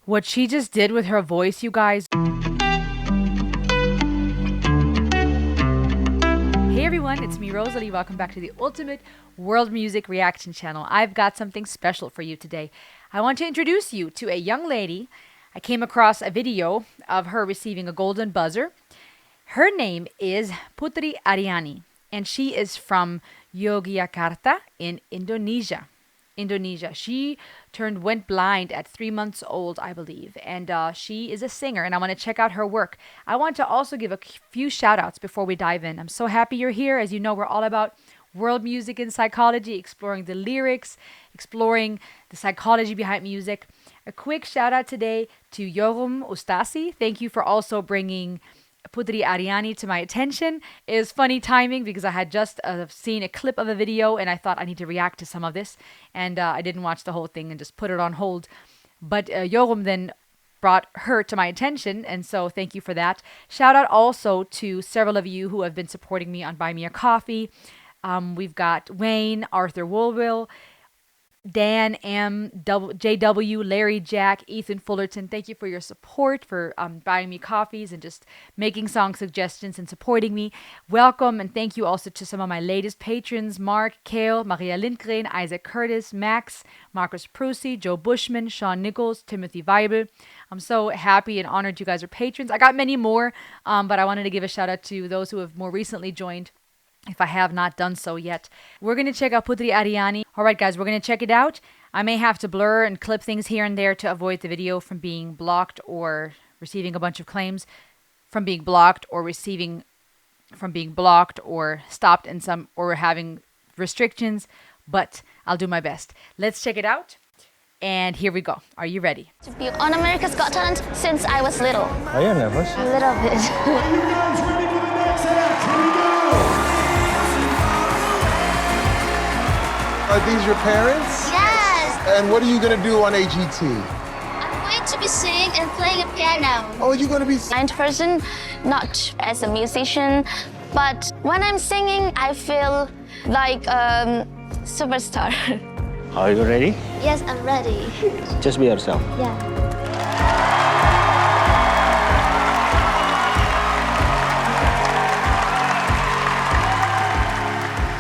What she just did with her voice, you guys. Hey everyone, it's me, Rosalie. Welcome back to the Ultimate World Music Reaction Channel. I've got something special for you today. I want to introduce you to a young lady. I came across a video of her receiving a golden buzzer. Her name is Putri Ariani, and she is from Yogyakarta in Indonesia. She went blind at 3 months old, I believe, and she is a singer, and I want to check out her work. I want to also give a few shout outs before we dive in. I'm so happy you're here. As you know, we're all about world music and psychology, exploring the lyrics, exploring the psychology behind music. A quick shout out today to Yorum Ustasi. Thank you for also bringing Putri Ariani to my attention. It was funny timing because I had just seen a clip of a video and I thought I need to react to some of this, and I didn't watch the whole thing and just put it on hold. But Yorum then brought her to my attention, and so thank you for that. Shout out also to several of you who have been supporting me on Buy Me a Coffee. We've got Wayne, Arthur Woolwill, Dan M, JW, Larry Jack, Ethan Fullerton. Thank you for your support, for buying me coffees and just making song suggestions and supporting me. Welcome and thank you also to some of my latest patrons: Mark, Kale, Maria Lindgren, Isaac Curtis, Max, Marcus Prusy, Joe Bushman, Sean Nichols, Timothy Weibel. I'm so happy and honored you guys are patrons. I got many more, but I wanted to give a shout out to those who have more recently joined, if I have not done so yet. We're going to check out Putri Ariani. All right, guys, we're going to check it out. I may have to blur and clip things here and there to avoid the video from being blocked or receiving a bunch of claims from being blocked or receiving from being blocked or stopped in some or having restrictions, but I'll do my best. Let's check it out. And here we go. Are you ready? To be on America's Got Talent since I was little. Are you nervous? A little bit. Are you guys ready for the next act? Here we go! Are these your parents? Yes! And what are you gonna do on AGT? I'm going to be singing and playing a piano. Oh, you're gonna be... Blind person, not as a musician, but when I'm singing, I feel like a superstar. Are you ready? Yes, I'm ready. Just be yourself. Yeah.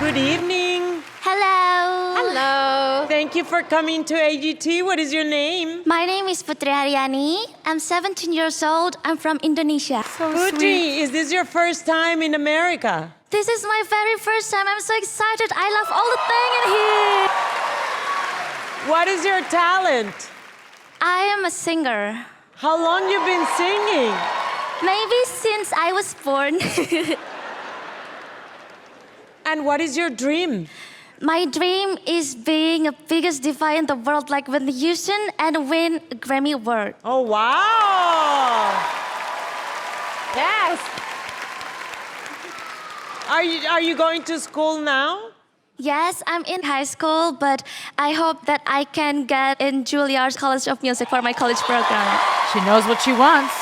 Good evening. Hello. Hello. Thank you for coming to AGT. What is your name? My name is Putri Ariani. I'm 17 years old. I'm from Indonesia. Putri, is this your first time in America? This is my very first time. I'm so excited. I love all the thing in here. What is your talent? I am a singer. How long you been singing? Maybe since I was born. And what is your dream? My dream is being the biggest diva in the world, like win the Audition and win a Grammy Award. Oh, wow. Yes. Are you going to school now? Yes, I'm in high school, but I hope that I can get in Juilliard's College of Music for my college program. She knows what she wants.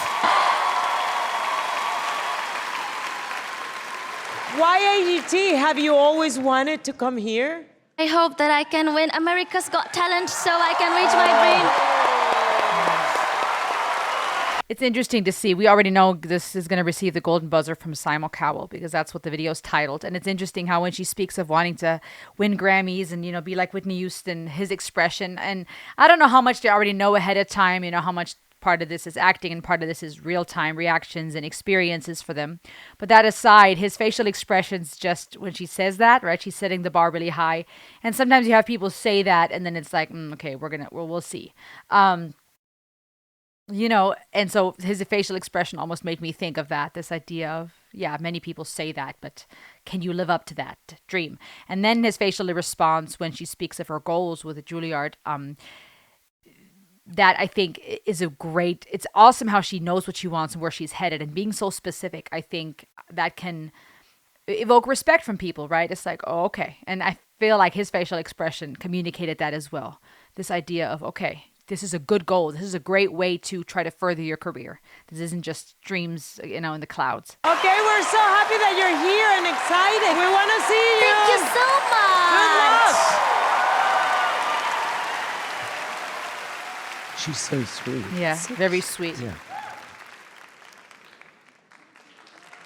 Why AGT? Have you always wanted to come here? I hope that I can win America's Got Talent so I can reach my dream. It's interesting to see. We already know this is going to receive the golden buzzer from Simon Cowell because that's what the video is titled. And it's interesting how when she speaks of wanting to win Grammys and, be like Whitney Houston, his expression. And I don't know how much they already know ahead of time, how much part of this is acting and part of this is real-time reactions and experiences for them. But that aside, his facial expressions, just when she says that, right, she's setting the bar really high. And sometimes you have people say that and then it's like, okay, we'll see. And so his facial expression almost made me think of that, this idea of, many people say that, but can you live up to that dream? And then his facial response when she speaks of her goals with Juilliard, that I think is it's awesome how she knows what she wants and where she's headed, and being so specific, I think that can evoke respect from people, right? It's like, oh, okay. And I feel like his facial expression communicated that as well. This idea of, okay, this is a good goal. This is a great way to try to further your career. This isn't just dreams, in the clouds. Okay, we're so happy that you're here and excited. We want to see you. Thank you so much. Good luck. she's so sweet. Yeah, very sweet. Yeah.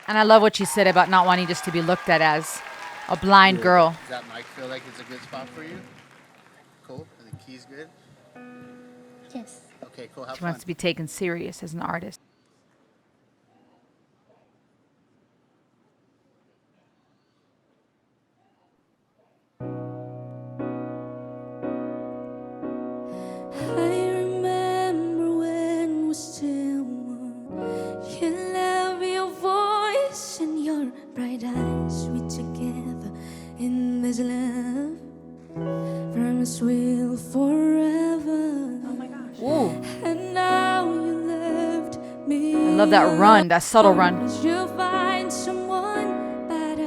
And I love what she said about not wanting just to be looked at as a blind girl. Does that mic feel like it's a good spot for you? Cool. And the key's good? Yes. Okay, cool. Have She fun. wants to be taken serious as an artist. I remember when we still one. You love your voice and your bright eyes. We together in this love. Promise we'll forever. Oh my gosh. Ooh, And now you left me. I love that run, that subtle run. Promise you'll find someone better.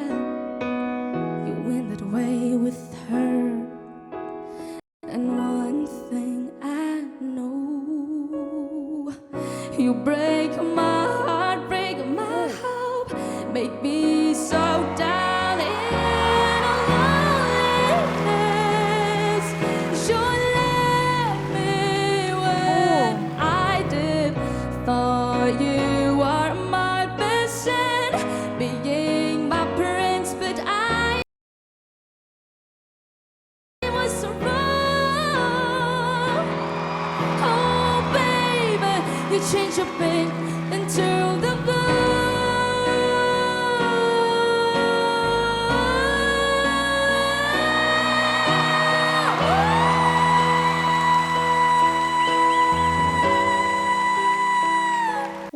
You went that way with her. And one thing I know, you break my heart, break my hope, make me so down in loneliness. You left me when I did. Thought you were my best friend, being my prince, but I was so wrong. Oh, baby, you changed your pain into the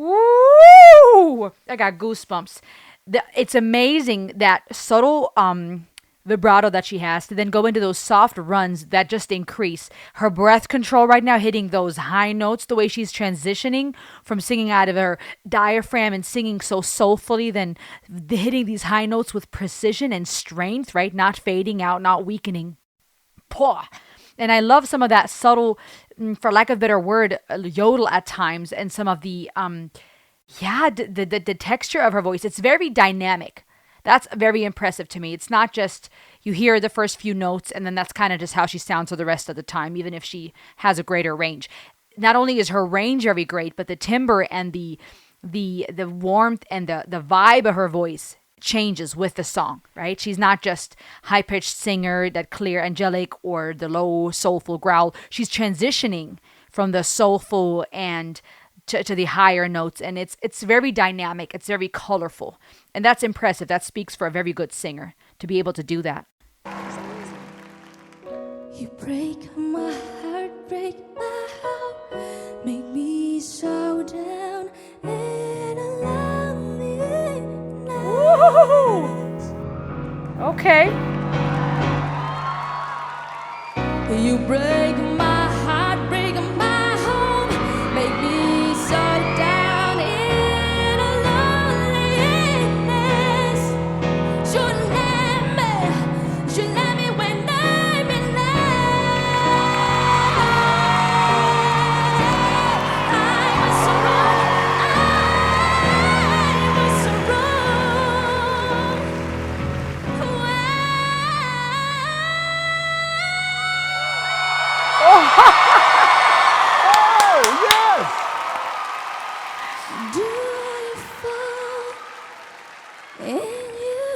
Woo! I got goosebumps. It's amazing that subtle vibrato that she has to then go into those soft runs that just increase her breath control right now, hitting those high notes, the way she's transitioning from singing out of her diaphragm and singing so soulfully, then hitting these high notes with precision and strength, right? Not fading out, not weakening. Pwah. And I love some of that subtle, for lack of a better word, yodel at times, and some of the the texture of her voice. It's very dynamic. That's very impressive to me. It's not just you hear the first few notes and then that's kind of just how she sounds for the rest of the time, even if she has a greater range. Not only is her range very great, but the timbre and the warmth and the vibe of her voice changes with the song, right? She's not just high-pitched singer, that clear angelic or the low soulful growl. She's transitioning from the soulful and to the higher notes, and it's very dynamic. It's very colorful, and that's impressive. That speaks for a very good singer to be able to do that. You break my heart, break my heart, make me so down and lonely. Okay. You break my heart, break my home, make me so down in loneliness. You let me when I'm in love. I was so wrong. Oh, yes! Do I fall in you?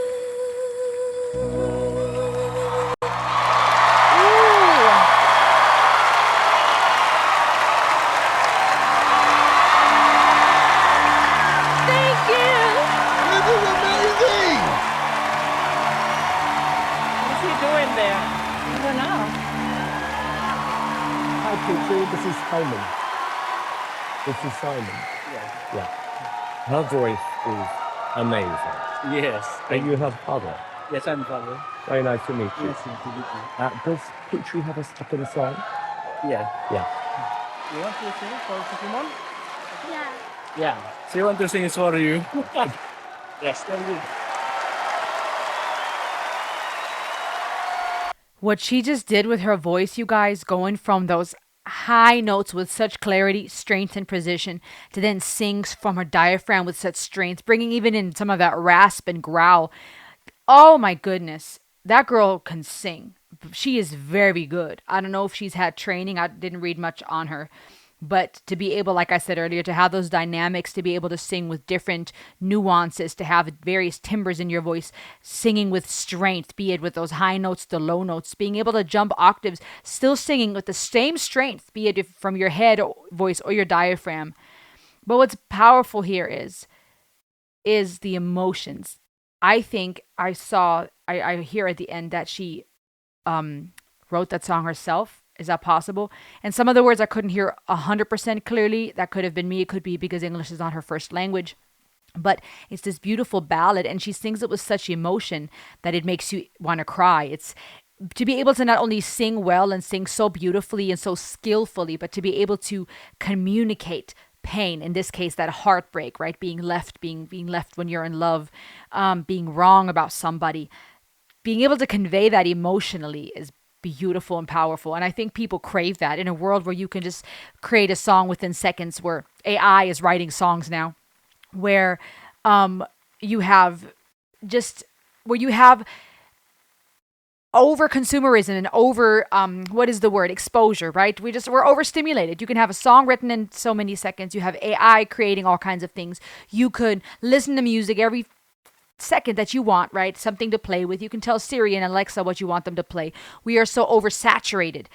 Thank you. This is amazing! What's he doing there? I don't know. Hi, Putri. This is Simon. This is Simon. Yeah. Her voice is amazing. Yes. And you have father. Yes, I'm father. Very nice to meet you. Yes, to meet you. Does Putri have a step in a song? Yeah. Yeah. You want to sing for Pokemon? Yeah. Yeah. She want to sing it for you. Yes, thank you. What she just did with her voice, you guys, going from those high notes with such clarity, strength, and precision to then sings from her diaphragm with such strength, bringing even in some of that rasp and growl. Oh my goodness. That girl can sing. She is very good. I don't know if she's had training. I didn't read much on her. But to be able, like I said earlier, to have those dynamics, to be able to sing with different nuances, to have various timbers in your voice, singing with strength, be it with those high notes, the low notes, being able to jump octaves, still singing with the same strength, be it from your head voice or your diaphragm. But what's powerful here is the emotions. I think I hear at the end that she wrote that song herself. Is that possible? And some of the words I couldn't hear 100% clearly. That could have been me. It could be because English is not her first language. But it's this beautiful ballad, and she sings it with such emotion that it makes you want to cry. It's to be able to not only sing well and sing so beautifully and so skillfully, but to be able to communicate pain, in this case that heartbreak, right? Being left when you're in love, being wrong about somebody, being able to convey that emotionally is beautiful and powerful. And I think people crave that in a world where you can just create a song within seconds, where AI is writing songs now, where you have over consumerism and over what is the word, exposure, right? We're overstimulated. You can have a song written in so many seconds. You have AI creating all kinds of things. You could listen to music every second that you want, right? Something to play with. You can tell Siri and Alexa what you want them to play. We are so oversaturated.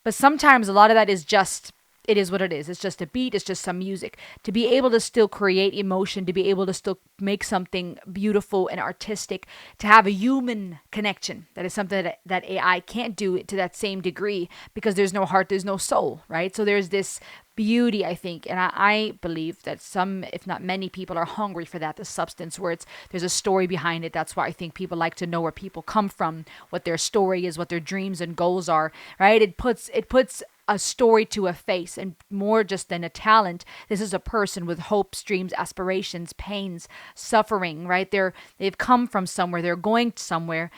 But sometimes a lot of that is just, it is what it is. It's just a beat. It's just some music. To be able to still create emotion, to be able to still make something beautiful and artistic, to have a human connection, that is something that AI can't do to that same degree, because there's no heart, there's no soul, right? So there's this beauty, I think, and I believe that some, if not many people, are hungry for that, the substance where there's a story behind it. That's why I think people like to know where people come from, what their story is, what their dreams and goals are, right? It puts a story to a face, and more just than a talent. This is a person with hopes, dreams, aspirations, pains, suffering, right? They've come from somewhere, they're going somewhere,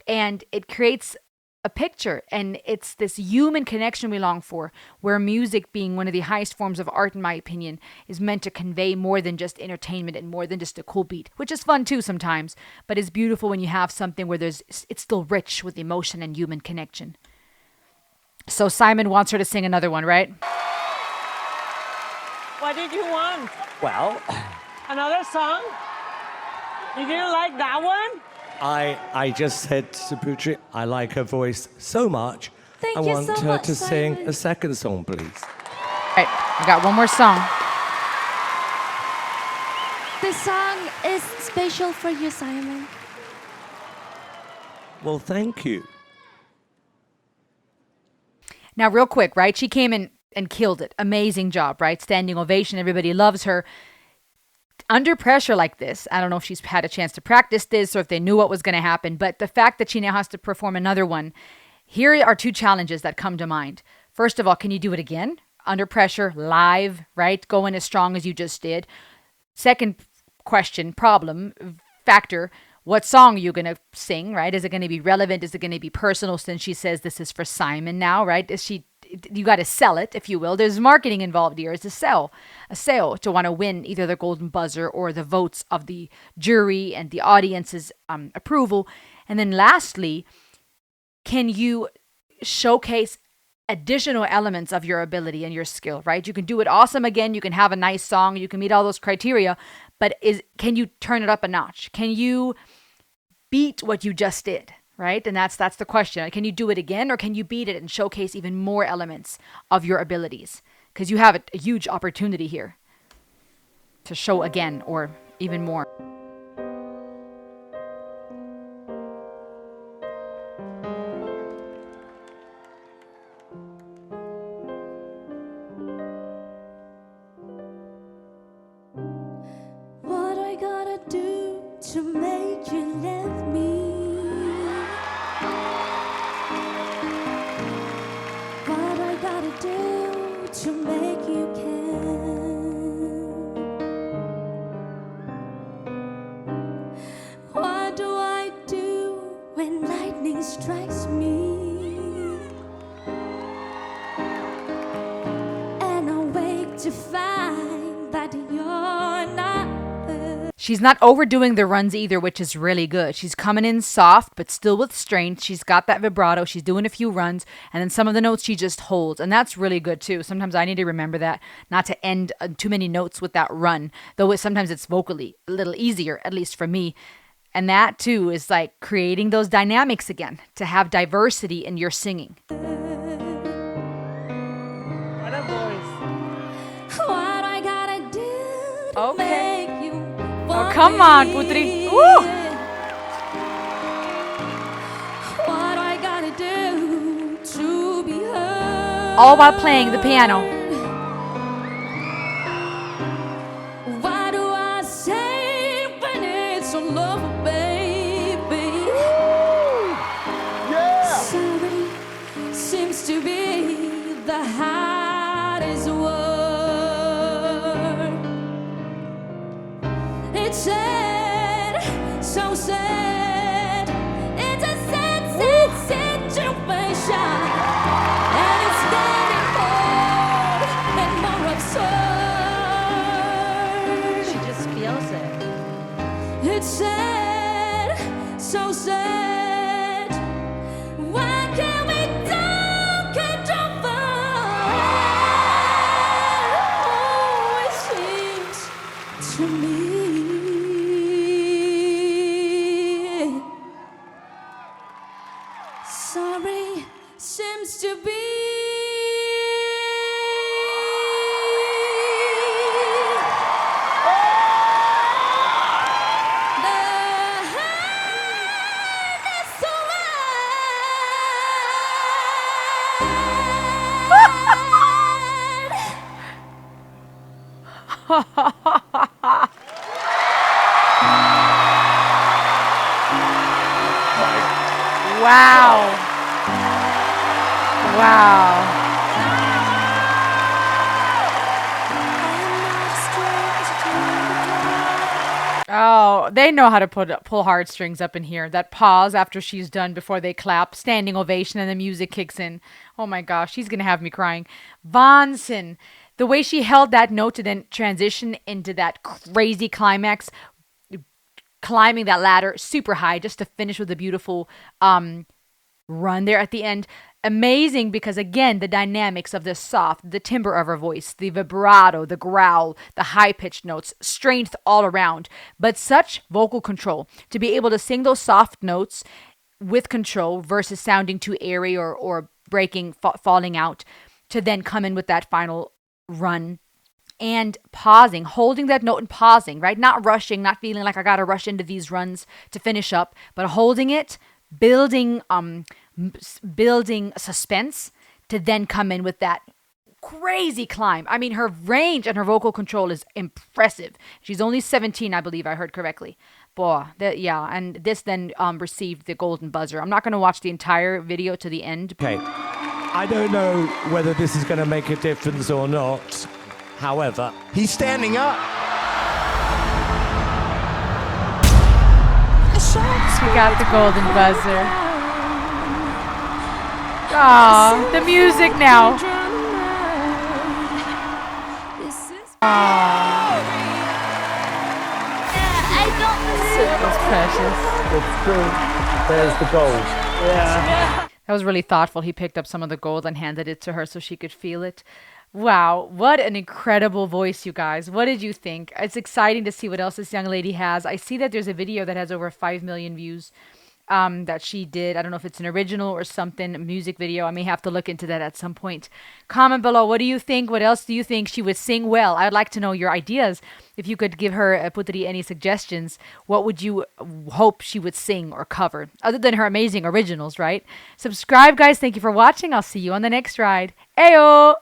and it creates a picture, and it's this human connection we long for, where music, being one of the highest forms of art in my opinion, is meant to convey more than just entertainment and more than just a cool beat, which is fun too sometimes, but it's beautiful when you have something where it's still rich with emotion and human connection. So Simon wants her to sing another one, right? What did you want? Well, Another song? You didn't like that one? I just said to Putri, I like her voice so much. Thank I you want so her much, to sing Simon. a second song, please. All right, we got one more song. This song is special for you, Simon. Well, thank you. Now, real quick, right? She came in and killed it. Amazing job, right? Standing ovation. Everybody loves her. Under pressure like this, I don't know if she's had a chance to practice this or if they knew what was going to happen, but the fact that she now has to perform another one, here are two challenges that come to mind. First of all, can you do it again? Under pressure, live, right? Going as strong as you just did. Second question, factor, what song are you going to sing, right? Is it going to be relevant? Is it going to be personal, since she says this is for Simon now, right? You got to sell it, if you will. There's marketing involved here. It's a sale to want to win either the golden buzzer or the votes of the jury and the audience's approval. And then lastly, can you showcase additional elements of your ability and your skill, right? You can do it awesome again. You can have a nice song. You can meet all those criteria, but can you turn it up a notch? Can you beat what you just did? Right? And that's the question. Can you do it again, or can you beat it and showcase even more elements of your abilities? Because you have a huge opportunity here to show again or even more. What I gotta do to make you let me? What I gotta do to make you care? She's not overdoing the runs either, which is really good. She's coming in soft, but still with strength. She's got that vibrato. She's doing a few runs, and then some of the notes she just holds, and that's really good too. Sometimes I need to remember that, not to end too many notes with that run, though sometimes it's vocally a little easier, at least for me. And that too is like creating those dynamics again, to have diversity in your singing. What a voice. What I gotta do to Okay. make you Oh, come on, Putri. Woo! What I gotta do to be heard. All while playing the piano. What do I say when it's all over, baby? Yeah! Sorry seems to be the hardest word. It's sad, so sad. It's a sad, sad situation, and it's getting more and more absurd. She just feels it. It's sad, so sad. Why can't we talk it over? Oh, it seems to me. Sorry seems to be the hardest word. Wow. Wow. Oh, they know how to pull heartstrings up in here. That pause after she's done before they clap, standing ovation, and the music kicks in. Oh my gosh, she's gonna have me crying. Vonson, the way she held that note to then transition into that crazy climax, climbing that ladder super high just to finish with a beautiful run there at the end. Amazing, because again, the dynamics of the soft, the timbre of her voice, the vibrato, the growl, the high-pitched notes, strength all around, but such vocal control to be able to sing those soft notes with control versus sounding too airy or breaking, falling out, to then come in with that final run and pausing, holding that note and pausing, right? Not rushing, not feeling like I got to rush into these runs to finish up, but holding it, building suspense to then come in with that crazy climb. I mean, her range and her vocal control is impressive. She's only 17, I believe I heard correctly. Boy, yeah, and this then received the golden buzzer. I'm not going to watch the entire video to the end. Okay, I don't know whether this is going to make a difference or not. However, He's standing up. She got the golden buzzer. Aw, the music now. That's precious. it's true. There's the gold. That was really thoughtful. He picked up some of the gold and handed it to her so she could feel it. Wow, what an incredible voice, you guys. What did you think? It's exciting to see what else this young lady has. I see that there's a video that has over 5 million views that she did. I don't know if it's an original or something, a music video. I may have to look into that at some point. Comment below. What do you think? What else do you think she would sing well? I'd like to know your ideas. If you could give her, Putri, any suggestions, what would you hope she would sing or cover? Other than her amazing originals, right? Subscribe, guys. Thank you for watching. I'll see you on the next ride. Ayo!